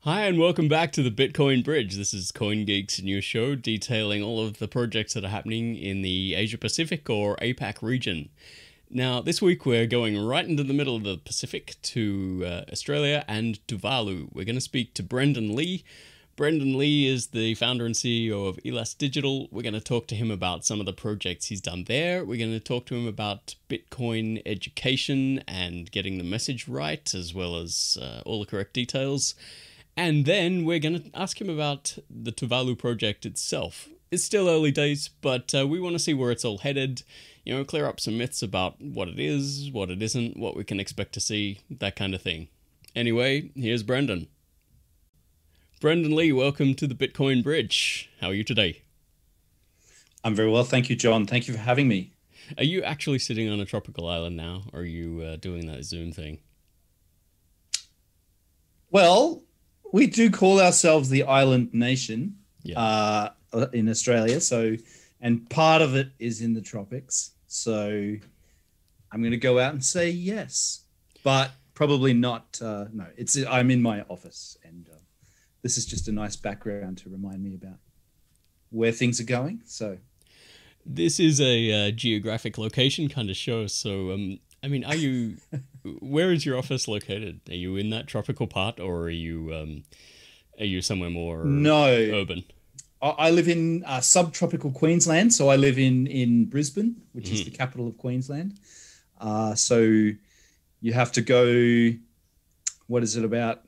Hi and welcome back to the Bitcoin Bridge. This is CoinGeek's new show detailing all of the projects that are happening in the Asia Pacific or APAC region. Now, this week we're going right into the middle of the Pacific to Australia and Tuvalu. We're going to speak to Brendan Lee. Brendan Lee is the founder and CEO of Elas Digital. We're going to talk to him about some of the projects he's done there. We're going to talk to him about Bitcoin education and getting the message right, as well as all the correct details. And then we're going to ask him about the Tuvalu project itself. It's still early days, but we want to see where it's all headed, clear up some myths about what it is, what it isn't, what we can expect to see, that kind of thing. Anyway, here's Brendan. Brendan Lee, welcome to the Bitcoin Bridge. How are you today? I'm very well, thank you, John. Thank you for having me. Are you actually sitting on a tropical island now, or are you doing that Zoom thing? Well, we do call ourselves the island nation Yeah. in Australia. And part of it is in the tropics. So I'm going to go out and say yes, but probably not. No, I'm in my office, and this is just a nice background to remind me about where things are going. So this is a geographic location kind of show. So, are you? Where is your office located? Are you in that tropical part, or are you somewhere more urban? I live in subtropical Queensland. So I live in Brisbane, which is the capital of Queensland. So you have to go, what is it, about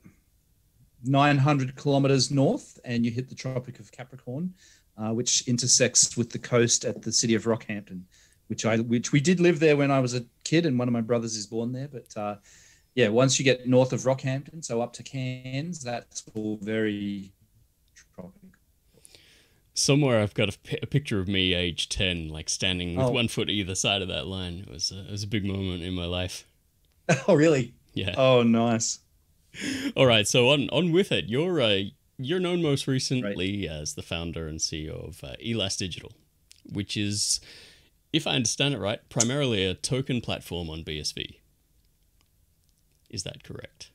900 kilometers north, and you hit the Tropic of Capricorn, which intersects with the coast at the city of Rockhampton, which we did live there when I was a kid, and one of my brothers is born there. But once you get north of Rockhampton, so up to Cairns, that's all very tropical. Somewhere I've got a picture of me age 10, like standing with 1 foot either side of that line. It was a big moment in my life. Oh, really? Yeah. Oh, nice. All right, so on with it. You're known most recently as the founder and CEO of Elas Digital, which is, if I understand it right, primarily a token platform on BSV. Is that correct?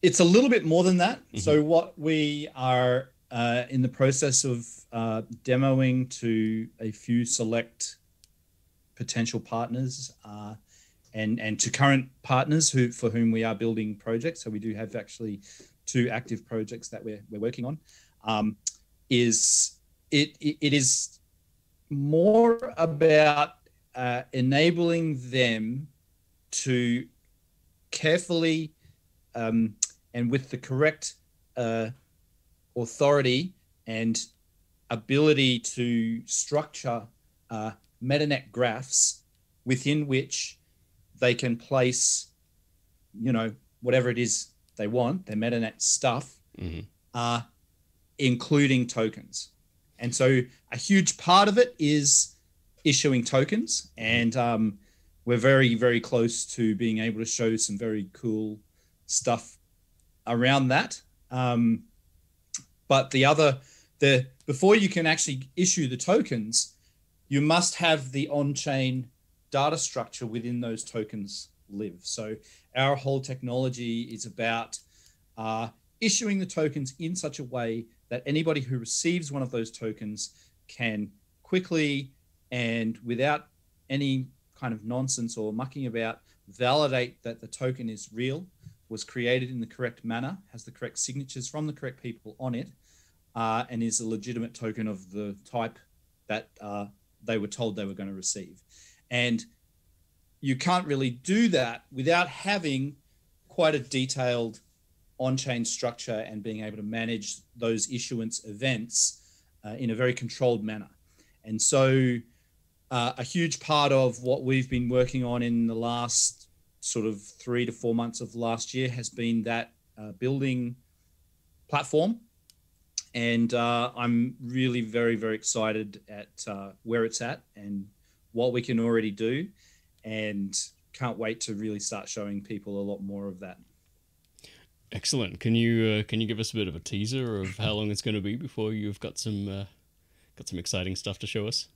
It's a little bit more than that. Mm-hmm. So what we are in the process of demoing to a few select potential partners and to current partners for whom we are building projects. So we do have actually 2 active projects that we're working on. It is more about enabling them to carefully and with the correct authority and ability to structure metanet graphs within which they can place, whatever it is they want, their metanet stuff, including tokens. And so a huge part of it is issuing tokens. And we're very, very close to being able to show some very cool stuff around that. But before you can actually issue the tokens, you must have the on-chain data structure within those tokens live. So our whole technology is about issuing the tokens in such a way that anybody who receives one of those tokens can quickly and without any kind of nonsense or mucking about validate that the token is real, was created in the correct manner, has the correct signatures from the correct people on it, and is a legitimate token of the type that they were told they were going to receive. And you can't really do that without having quite a detailed on-chain structure and being able to manage those issuance events in a very controlled manner. And so a huge part of what we've been working on in the last sort of 3 to 4 months of last year has been that building platform. And I'm really very, very excited at where it's at and what we can already do, and can't wait to really start showing people a lot more of that. Excellent. Can you give us a bit of a teaser of how long it's going to be before you've got some exciting stuff to show us?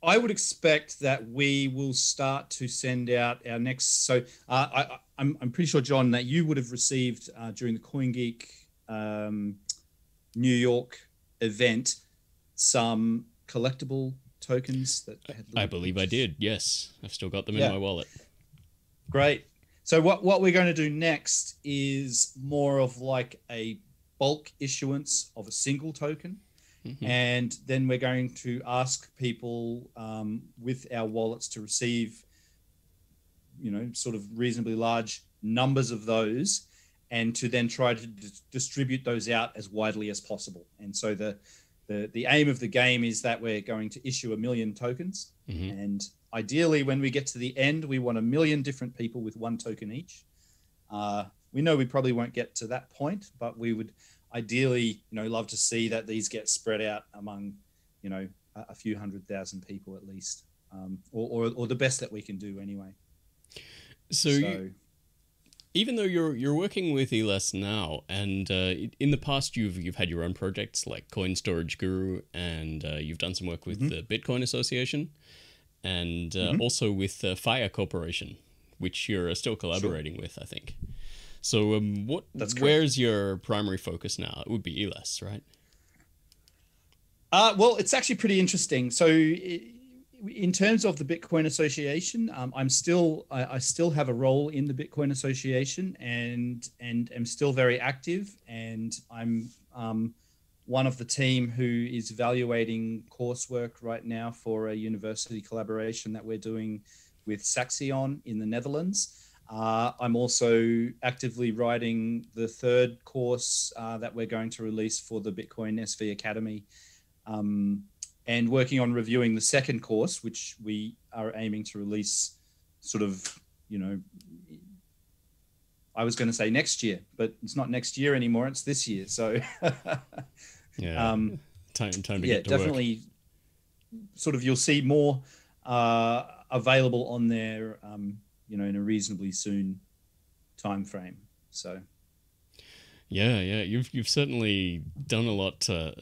I would expect that we will start to send out our next. So I'm pretty sure, John, that you would have received during the CoinGeek New York event some collectible tokens that had. I believe I did. Yes, I've still got them in Yeah. my wallet. Great. So what we're going to do next is more of like a bulk issuance of a single token. Mm-hmm. And then we're going to ask people with our wallets to receive, sort of reasonably large numbers of those, and to then try to distribute those out as widely as possible. And so the aim of the game is that we're going to issue 1 million tokens. Mm-hmm. And ideally, when we get to the end, we want 1 million different people with 1 token each. We know we probably won't get to that point, but we would ideally, love to see that these get spread out among, a few 100,000 people at least, or the best that we can do anyway. So even though you're working with Elas now, and in the past you've had your own projects like Coin Storage Guru, and you've done some work with the Bitcoin Association, and also with Fire Corporation, which you're still collaborating with, I think. So where's your primary focus now? It would be Elas, right? Well, it's actually pretty interesting. So in terms of the Bitcoin Association, I still have a role in the Bitcoin Association, and am still very active. And I'm one of the team who is evaluating coursework right now for a university collaboration that we're doing with Saxion in the Netherlands. I'm also actively writing the 3rd course that we're going to release for the Bitcoin SV Academy, and working on reviewing the 2nd course, which we are aiming to release sort of, I was going to say next year, but it's not next year anymore. It's this year. So yeah, time to get to definitely work. Sort of, you'll see more available on there, in a reasonably soon time frame. So yeah, you've certainly done a lot for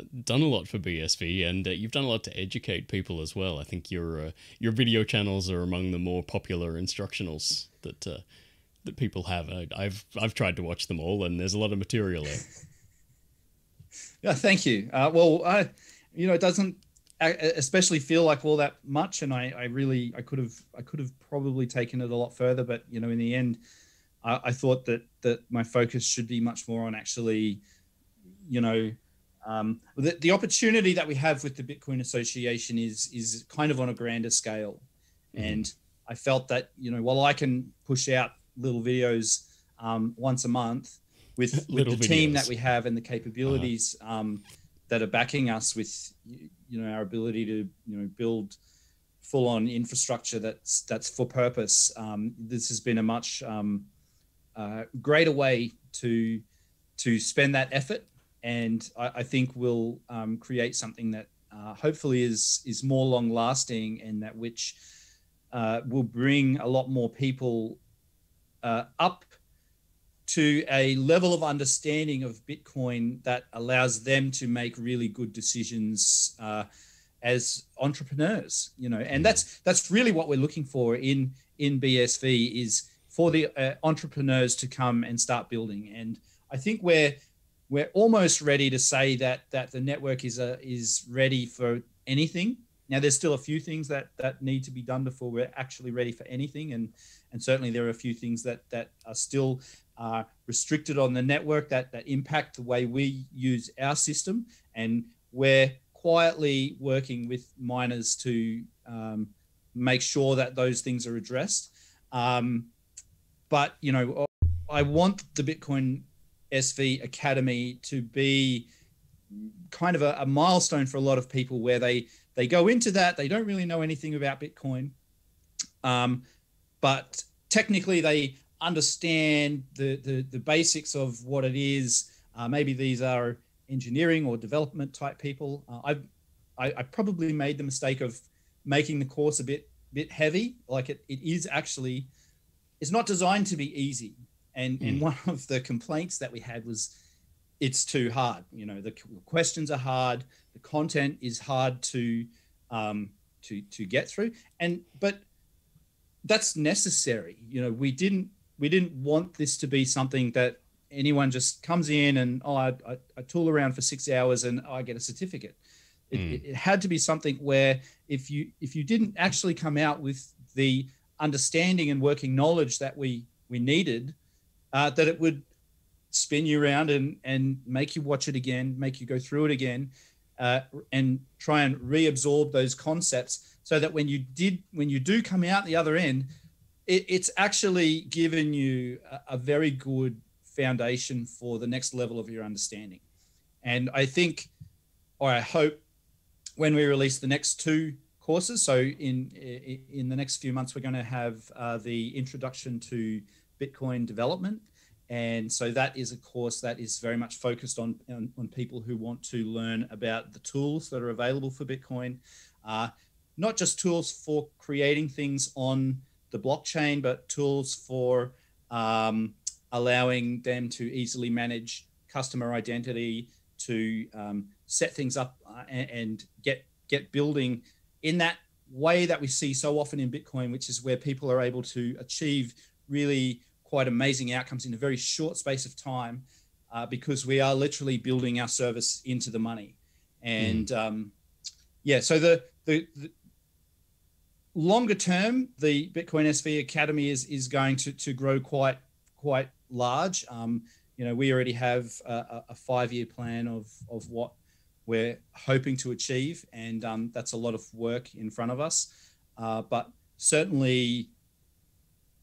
BSV, and you've done a lot to educate people as well. I think your video channels are among the more popular instructionals that people have. I've tried to watch them all, and there's a lot of material there. Yeah, thank you. It doesn't especially feel like all that much, and I could have probably taken it a lot further, but in the end, I thought that my focus should be much more on actually, the opportunity that we have with the Bitcoin Association is kind of on a grander scale, and I felt that while I can push out little videos once a month with the team that we have and the capabilities that are backing us with our ability to build full-on infrastructure that's for purpose. This has been a much greater way to spend that effort, and I think we'll create something that hopefully is more long-lasting, and that which will bring a lot more people up to a level of understanding of Bitcoin that allows them to make really good decisions as entrepreneurs, and that's really what we're looking for in BSV, is for the entrepreneurs to come and start building. And I think we're almost ready to say that the network is ready for anything. Now, there's still a few things that need to be done before we're actually ready for anything, and certainly there are a few things that are still restricted on the network that impact the way we use our system, and we're quietly working with miners to make sure that those things are addressed. But I want the Bitcoin SV Academy to be kind of a milestone for a lot of people, where they go into that, they don't really know anything about Bitcoin, but technically they understand the basics of what it is. Maybe these are engineering or development type people. I probably made the mistake of making the course a bit heavy. Like it is actually, it's not designed to be easy. And one of the complaints that we had was it's too hard. The questions are hard. The content is hard to to get through. But that's necessary. We didn't want this to be something that anyone just comes in and I tool around for 6 hours and I get a certificate. It had to be something where if you didn't actually come out with the understanding and working knowledge that we needed, that it would spin you around and make you watch it again, make you go through it again, and try and reabsorb those concepts, so that when you do come out the other end, it's actually given you a very good foundation for the next level of your understanding. And I think, or I hope, when we release the next 2 courses, so in the next few months, we're going to have the introduction to Bitcoin development. And so that is a course that is very much focused on people who want to learn about the tools that are available for Bitcoin, not just tools for creating things on the blockchain, but tools for allowing them to easily manage customer identity, to set things up and get building in that way that we see so often in Bitcoin, which is where people are able to achieve really quite amazing outcomes in a very short space of time, because we are literally building our service into the money. And so the longer term, the Bitcoin SV Academy is going to grow quite large. We already have a 5-year plan of what we're hoping to achieve, and that's a lot of work in front of us. But certainly,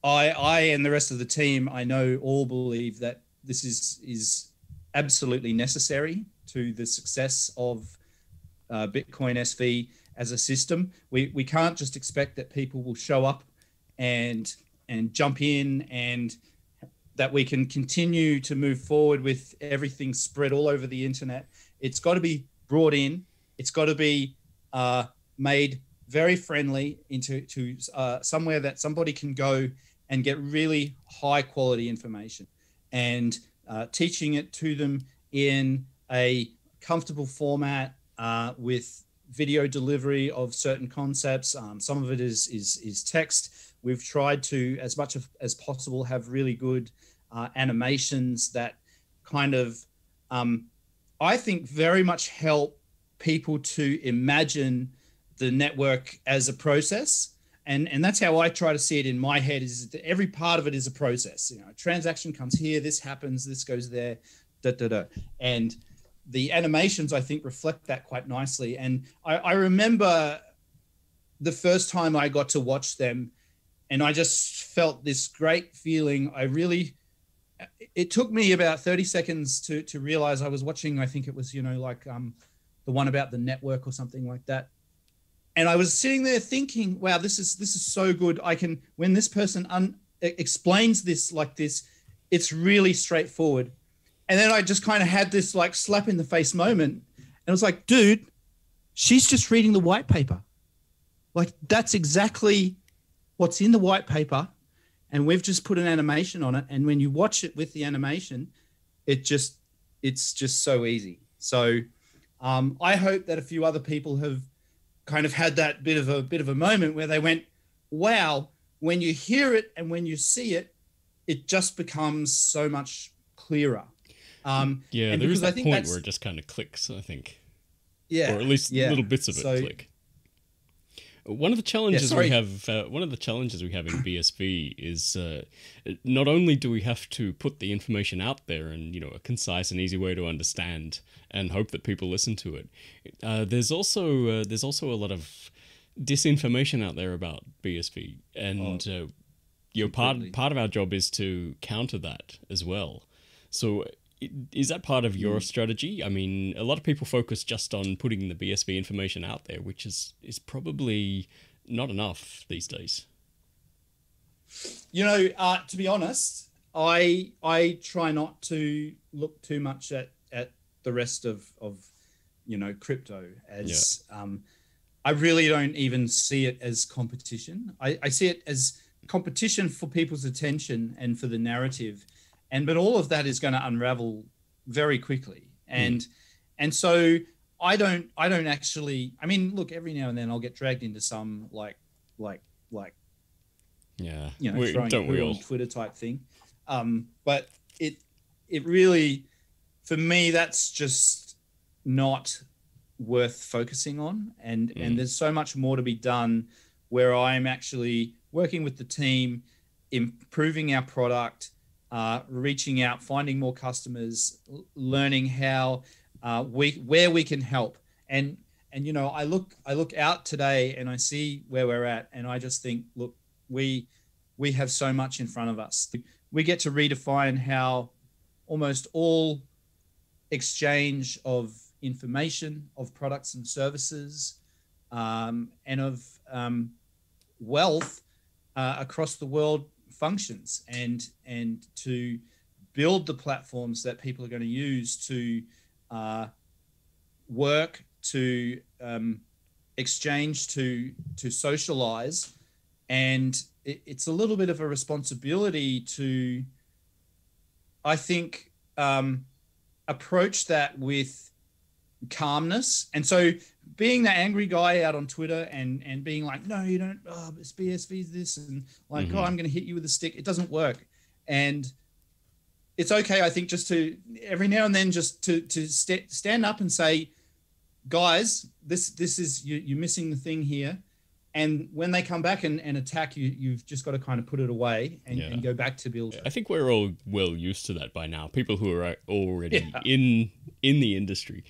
I and the rest of the team, I know, all believe that this is absolutely necessary to the success of Bitcoin SV as a system. We can't just expect that people will show up and jump in, and that we can continue to move forward with everything spread all over the internet. It's got to be brought in. It's got to be made very friendly into somewhere that somebody can go and get really high quality information, and teaching it to them in a comfortable format with video delivery of certain concepts. Some of it is text. We've tried to, as much as possible, have really good animations that kind of, I think, very much help people to imagine the network as a process. And that's how I try to see it in my head, is that every part of it is a process. A transaction comes here, this happens, this goes there, And the animations, I think, reflect that quite nicely. And I remember the first time I got to watch them, and I just felt this great feeling. It took me about 30 seconds to realize I was watching, I think it was, the one about the network or something like that. And I was sitting there thinking, wow, this is so good. When this person explains this like this, it's really straightforward. And then I just kind of had this like slap in the face moment. And I was like, dude, she's just reading the white paper. Like, that's exactly what's in the white paper. And we've just put an animation on it. And when you watch it with the animation, it's just so easy. So I hope that a few other people have kind of had that bit of a moment where they went, wow, when you hear it and when you see it, it just becomes so much clearer. There is that point where it just kind of clicks, I think. Yeah. Or at least little bits of it click. One of the challenges we have in BSV is not only do we have to put the information out there in a concise and easy way to understand and hope that people listen to it. There's also a lot of disinformation out there about BSV, and part of our job is to counter that as well. So is that part of your strategy? I mean, a lot of people focus just on putting the BSV information out there, which is probably not enough these days. To be honest, I try not to look too much at the rest of crypto as I really don't even see it as competition. I see it as competition for people's attention and for the narrative. But all of that is going to unravel very quickly. And so I don't actually. I mean, look, every now and then I'll get dragged into some like Yeah, throwing don't we poo all? on Twitter type thing. But it really, for me, that's just not worth focusing on. And there's so much more to be done where I'm actually working with the team, improving our product, reaching out, finding more customers, learning how where we can help. And I look out today and I see where we're at, and I just think, look, we have so much in front of us. We get to redefine how almost all exchange of information, of products and services, and of wealth across the world functions, and to build the platforms that people are going to use to work, to exchange, to socialize. And it's a little bit of a responsibility to, I think, approach that with calmness. And so being the angry guy out on Twitter and being like, no, you don't, it's BSV's this, and like, oh, I'm going to hit you with a stick. It doesn't work. And it's okay, I think, just to every now and then just to stand up and say, guys, this is, you're missing the thing here. And when they come back and attack you, you've just got to kind of put it away and go back to build. I think we're all well used to that by now. People who are already in the industry.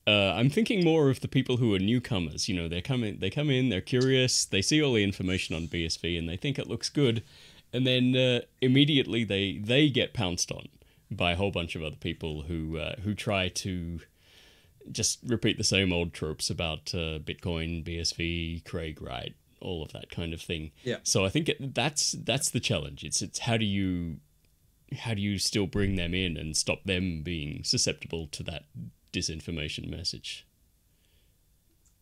I'm thinking more of the people who are newcomers. They come in, they're curious, they see all the information on BSV and they think it looks good, and then immediately they get pounced on by a whole bunch of other people who try to just repeat the same old tropes about Bitcoin, BSV, Craig Wright, all of that kind of thing. Yeah. So I think that's the challenge. It's how do you still bring them in and stop them being susceptible to that disinformation message?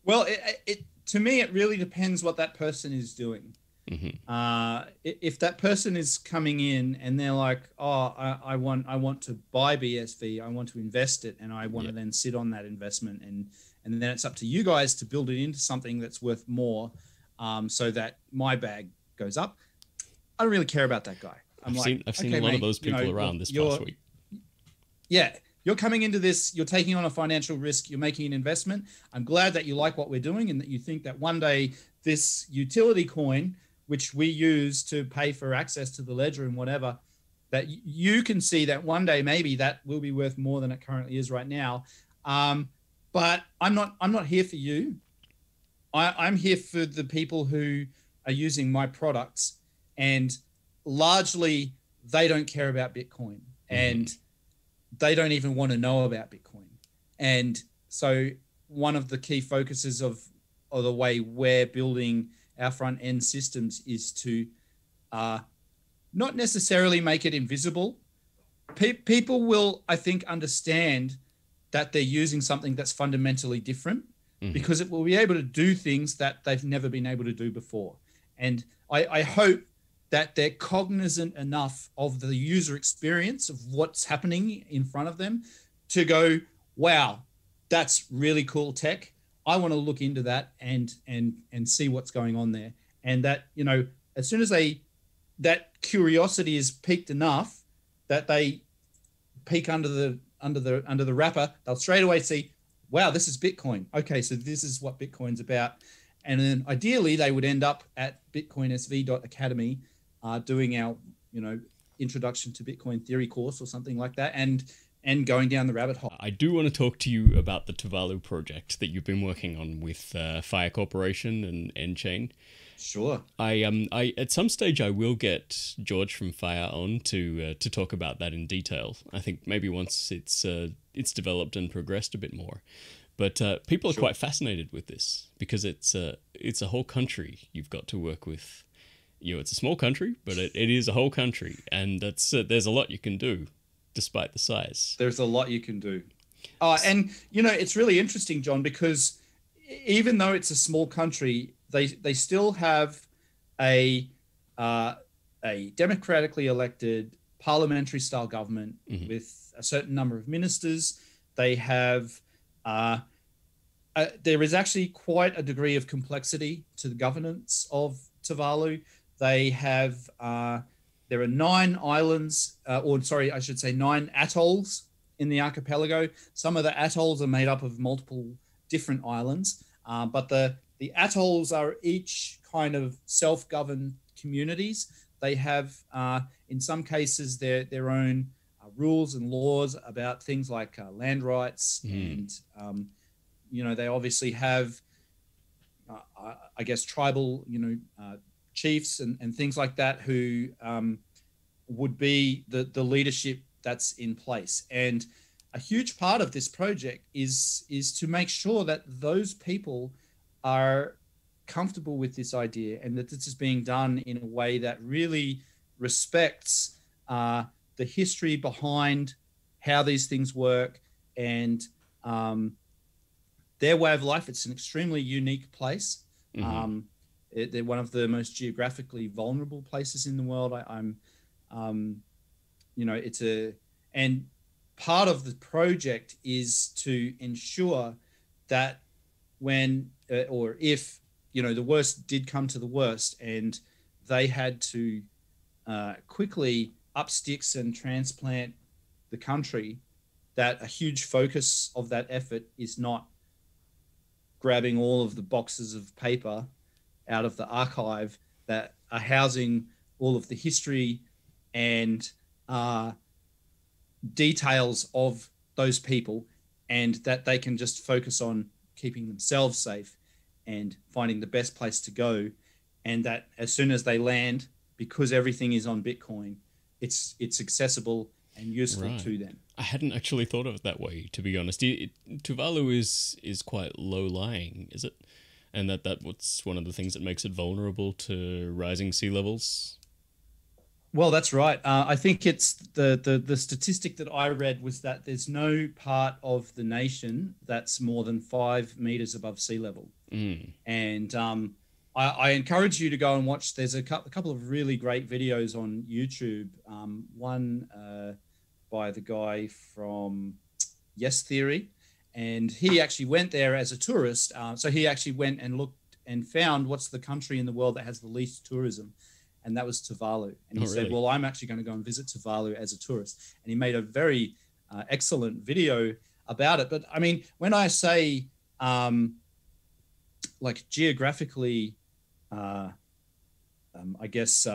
Well, it to me, it really depends what that person is doing. If that person is coming in and they're like, oh, I want to buy BSV, I want to invest it, and I want to then sit on that investment, and then it's up to you guys to build it into something that's worth more, so that my bag goes up. I don't really care about that guy. I've seen a lot of those people around this past week. Yeah. You're coming into this, you're taking on a financial risk, you're making an investment. I'm glad that you like what we're doing and that you think that one day this utility coin, which we use to pay for access to the ledger and whatever, that you can see that one day maybe that will be worth more than it currently is right now. But I'm not here for you. I'm here for the people who are using my products, and largely they don't care about Bitcoin, and they don't even want to know about Bitcoin. And so one of the key focuses of the way we're building our front end systems is to not necessarily make it invisible. People will, I think, understand that they're using something that's fundamentally different, because it will be able to do things that they've never been able to do before. And I hope that they're cognizant enough of the user experience of what's happening in front of them to go, wow, that's really cool tech. I want to look into that and see what's going on there. And that, as soon as that curiosity is piqued enough that they peek under the wrapper, they'll straight away see, wow, this is Bitcoin. Okay, so this is what Bitcoin's about. And then ideally they would end up at bitcoinsv.academy, doing our, introduction to Bitcoin theory course or something like that, and going down the rabbit hole. I do want to talk to you about the Tuvalu project that you've been working on with Fire Corporation and N-Chain. Sure. I at some stage I will get George from Fire on to talk about that in detail. I think maybe once it's developed and progressed a bit more. But people are quite fascinated with this because it's a whole country you've got to work with. It's a small country, but it is a whole country, and there's a lot you can do, despite the size. There's a lot you can do. And it's really interesting, John, because even though it's a small country, they still have a democratically elected parliamentary style government with a certain number of ministers. They have there is actually quite a degree of complexity to the governance of Tuvalu. They have there are 9 islands, or sorry, I should say 9 atolls in the archipelago. Some of the atolls are made up of multiple different islands, but the atolls are each kind of self-governed communities. They have, in some cases, their own rules and laws about things like land rights, and they obviously have, I guess, tribal, chiefs and things like that who would be the leadership that's in place. And a huge part of this project is to make sure that those people are comfortable with this idea, and that this is being done in a way that really respects the history behind how these things work, and their way of life. It's an extremely unique place. They're one of the most geographically vulnerable places in the world. And part of the project is to ensure that when or if the worst did come to the worst, and they had to quickly up sticks and transplant the country, that a huge focus of that effort is not grabbing all of the boxes of paper out of the archive that are housing all of the history and details of those people, and that they can just focus on keeping themselves safe and finding the best place to go. And that as soon as they land, because everything is on Bitcoin, it's accessible and useful to them. I hadn't actually thought of it that way, to be honest. Tuvalu is quite low-lying, is it? And what's one of the things that makes it vulnerable to rising sea levels? Well, that's right. I think it's the statistic that I read was that there's no part of the nation that's more than 5 meters above sea level. And I encourage you to go and watch. There's a couple of really great videos on YouTube. One by the guy from Yes Theory, and he actually went there as a tourist. So he actually went and looked and found what's the country in the world that has the least tourism, and that was Tuvalu. And he said, well, I'm actually going to go and visit Tuvalu as a tourist. And he made a very excellent video about it. But I mean, when I say like geographically, I guess,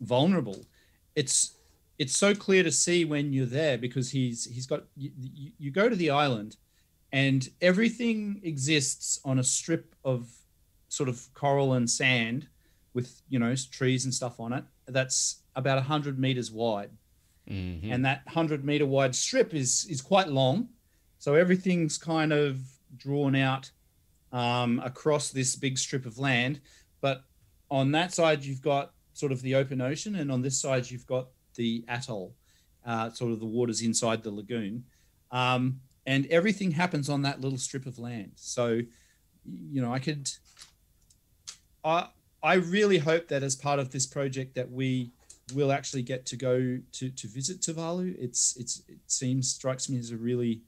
vulnerable, it's so clear to see when you're there, because he's got, you go to the island and everything exists on a strip of sort of coral and sand with, trees and stuff on it. That's about 100 meters wide. And that 100-meter wide strip is quite long. So everything's kind of drawn out across this big strip of land. But on that side, you've got sort of the open ocean, and on this side, you've got the atoll, sort of the waters inside the lagoon. And everything happens on that little strip of land. So, I really hope that as part of this project that we will actually get to go to visit Tuvalu. It strikes me as a really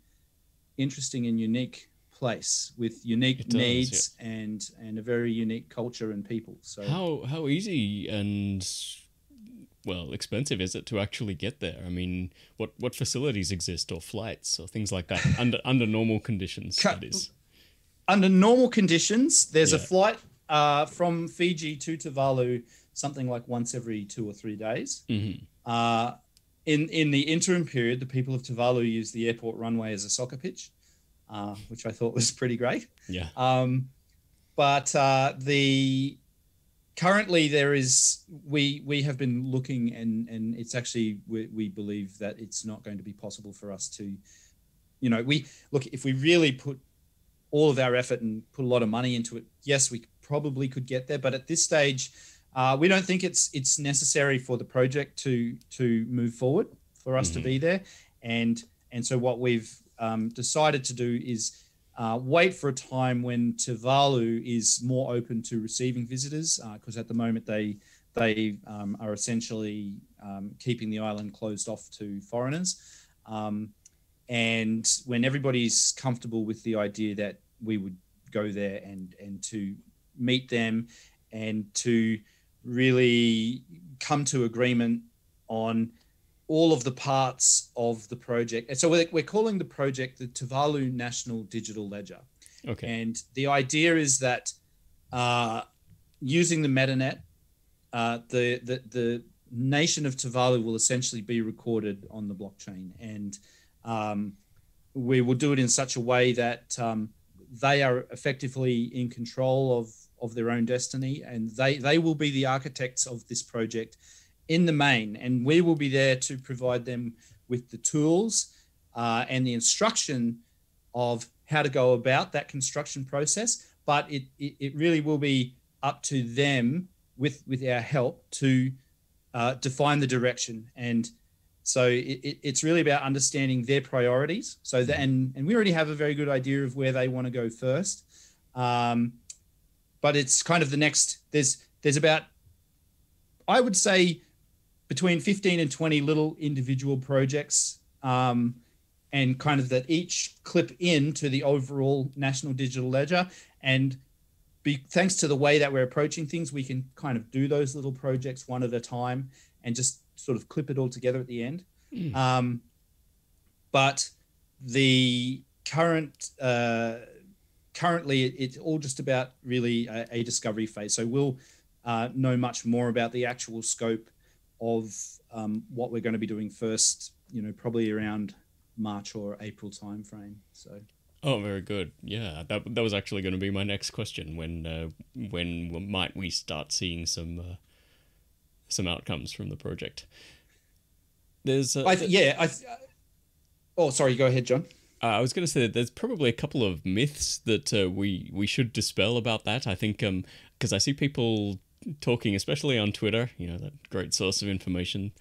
interesting and unique place with unique needs, yeah, and a very unique culture and people. So how easy and expensive is it to actually get there? I mean, what facilities exist, or flights or things like that under normal conditions? That is, under normal conditions, there's a flight from Fiji to Tuvalu, something like once every 2 or 3 days. In the interim period, the people of Tuvalu use the airport runway as a soccer pitch, which I thought was pretty great. Yeah. But currently there is, we have been looking, and it's actually, we believe that it's not going to be possible for us to, if we really put all of our effort and put a lot of money into it, yes, we probably could get there. But at this stage, we don't think it's necessary for the project to move forward, for us to be there. And so what we've decided to do is wait for a time when Tuvalu is more open to receiving visitors, because at the moment they are essentially keeping the island closed off to foreigners. And when everybody's comfortable with the idea that we would go there and to meet them and to really come to agreement on all of the parts of the project. And so we're calling the project the Tuvalu National Digital Ledger. Okay. And the idea is that using the MetaNet, the nation of Tuvalu will essentially be recorded on the blockchain. And we will do it in such a way that they are effectively in control of their own destiny, and they will be the architects of this project in the main, and we will be there to provide them with the tools and the instruction of how to go about that construction process. But it really will be up to them with our help to define the direction. And so it's really about understanding their priorities. So that, and we already have a very good idea of where they want to go first. But it's kind of the next, there's about, I would say, between 15 and 20 little individual projects, and kind of that each clip into the overall National Digital Ledger. And thanks to the way that we're approaching things, we can kind of do those little projects one at a time and just sort of clip it all together at the end. But the currently it's all just about really a discovery phase. So we'll know much more about the actual scope of what we're going to be doing first, probably around March or April timeframe. So. Oh, very good. Yeah, that was actually going to be my next question. When might we start seeing some outcomes from the project? There's oh, sorry. Go ahead, John. I was going to say that there's probably a couple of myths that we should dispel about that. I think because I see people talking, especially on Twitter, that great source of information,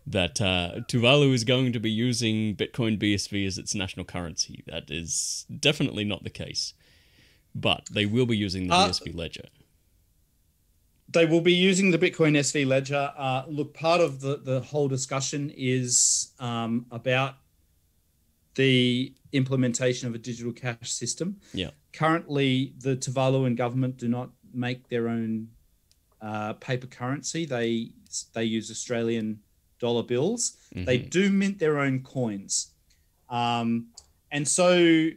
that Tuvalu is going to be using Bitcoin BSV as its national currency. That is definitely not the case. But they will be using the BSV ledger. They will be using the Bitcoin SV ledger. Look, part of the whole discussion is about the implementation of a digital cash system. Yeah. Currently, the Tuvaluan government do not make their own paper currency. They use Australian dollar bills. Mm-hmm. They do mint their own coins. And so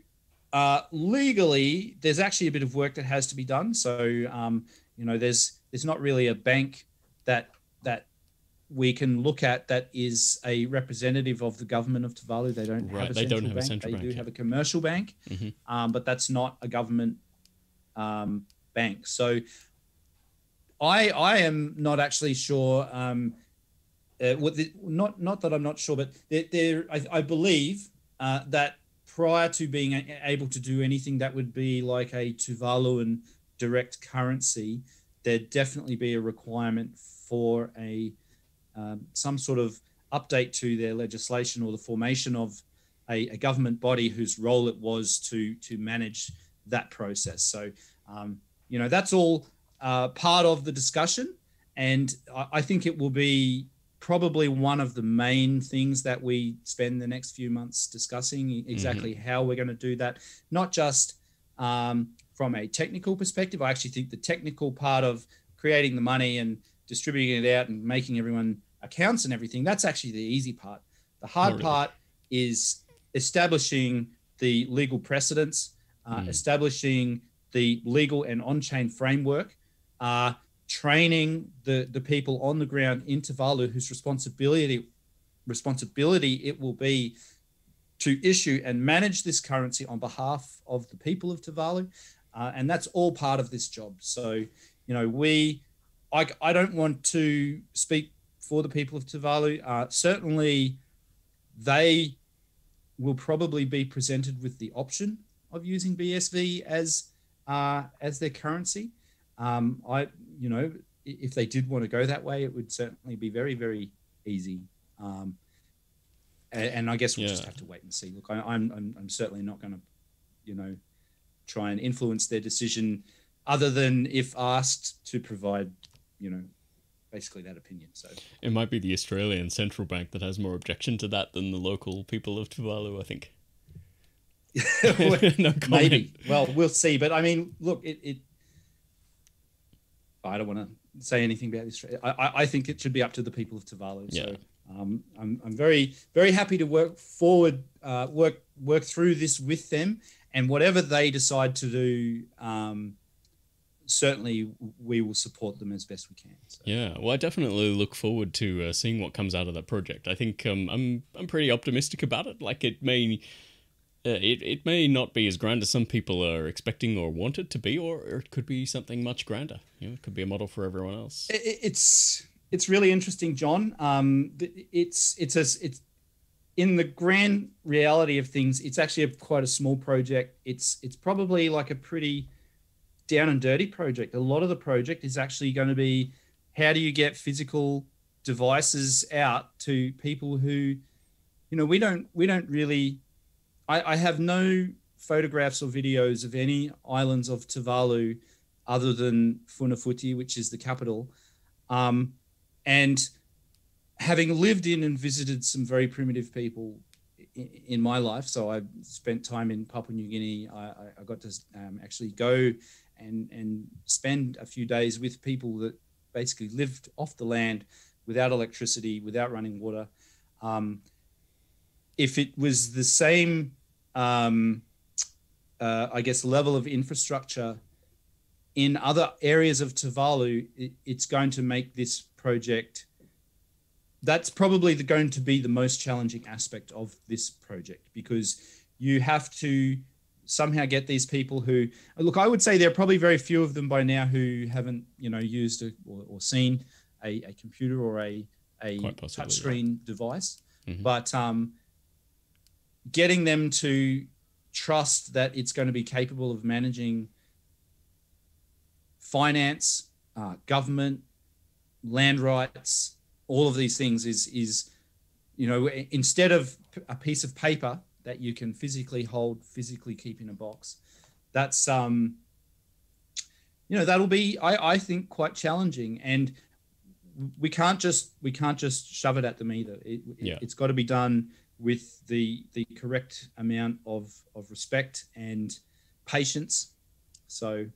legally, there's actually a bit of work that has to be done. So, there's not really a bank that we can look at that is a representative of the government of Tuvalu. They don't have a central bank. They do have a commercial bank, mm-hmm. But that's not a government bank. So I am not actually sure. Not that I'm not sure, but I believe that prior to being able to do anything that would be like a Tuvaluan direct currency, there'd definitely be a requirement for some sort of update to their legislation or the formation of a government body whose role it was to manage that process. So, that's all part of the discussion. And I think it will be probably one of the main things that we spend the next few months discussing, exactly mm-hmm. how we're going to do that, not just from a technical perspective. I actually think the technical part of creating the money and distributing it out and making everyone accounts and everything, that's actually the easy part. The hard part is establishing the legal precedents, establishing the legal and on-chain framework, training the people on the ground in Tuvalu whose responsibility it will be to issue and manage this currency on behalf of the people of Tuvalu. And that's all part of this job. So, I don't want to speak for the people of Tuvalu. Certainly, they will probably be presented with the option of using BSV as their currency. If they did want to go that way, it would certainly be very, very easy. And I guess we'll just have to wait and see. Look, I'm certainly not going to, try and influence their decision, other than if asked to provide, basically that opinion. So it might be the Australian central bank that has more objection to that than the local people of Tuvalu, I think. No comment. Maybe. Well, we'll see. But I mean, look, I don't want to say anything about this. I think it should be up to the people of Tuvalu. Yeah. So I'm very, very happy to work forward, work through this with them, and whatever they decide to do, certainly we will support them as best we can. So. Yeah, well, I definitely look forward to seeing what comes out of that project. I think I'm pretty optimistic about it. Like it may not be as grand as some people are expecting or want it to be, or it could be something much grander. You know, it could be a model for everyone else. It's really interesting, John. It's in the grand reality of things. It's actually quite a small project. It's probably like a pretty down and dirty project. A lot of the project is actually going to be, how do you get physical devices out to people who, you know, we don't really, I have no photographs or videos of any islands of Tuvalu other than Funafuti, which is the capital. And having lived in and visited some very primitive people in my life, so I spent time in Papua New Guinea. I got to actually go and spend a few days with people that basically lived off the land without electricity, without running water. If it was the same, I guess, level of infrastructure in other areas of Tuvalu, it's going to make this project, that's probably going to be the most challenging aspect of this project, because you have to somehow get these people who, look, I would say there are probably very few of them by now who haven't, you know, used or seen a computer or a touchscreen device. Mm-hmm. But getting them to trust that it's going to be capable of managing finance, government, land rights, all of these things is, you know, instead of a piece of paper that you can physically hold, physically keep in a box, that's, you know, that'll be, I think, quite challenging. And we can't just shove it at them either. It's got to be done with the correct amount of respect and patience. So,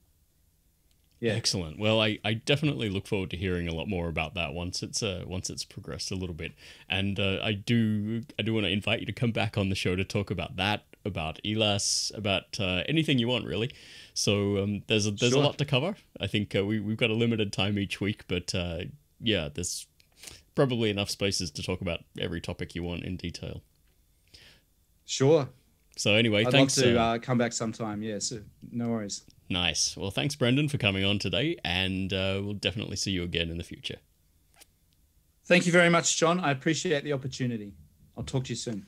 yeah. Excellent. Well, I definitely look forward to hearing a lot more about that once it's progressed a little bit. And I do want to invite you to come back on the show to talk about that, about Elas, about anything you want, really. So there's a lot to cover. I think we've got a limited time each week, but yeah, there's probably enough spaces to talk about every topic you want in detail. Sure. So anyway, thanks. I'd love to come back sometime. Yeah, so no worries. Nice. Well, thanks, Brendan, for coming on today, and we'll definitely see you again in the future. Thank you very much, John. I appreciate the opportunity. I'll talk to you soon.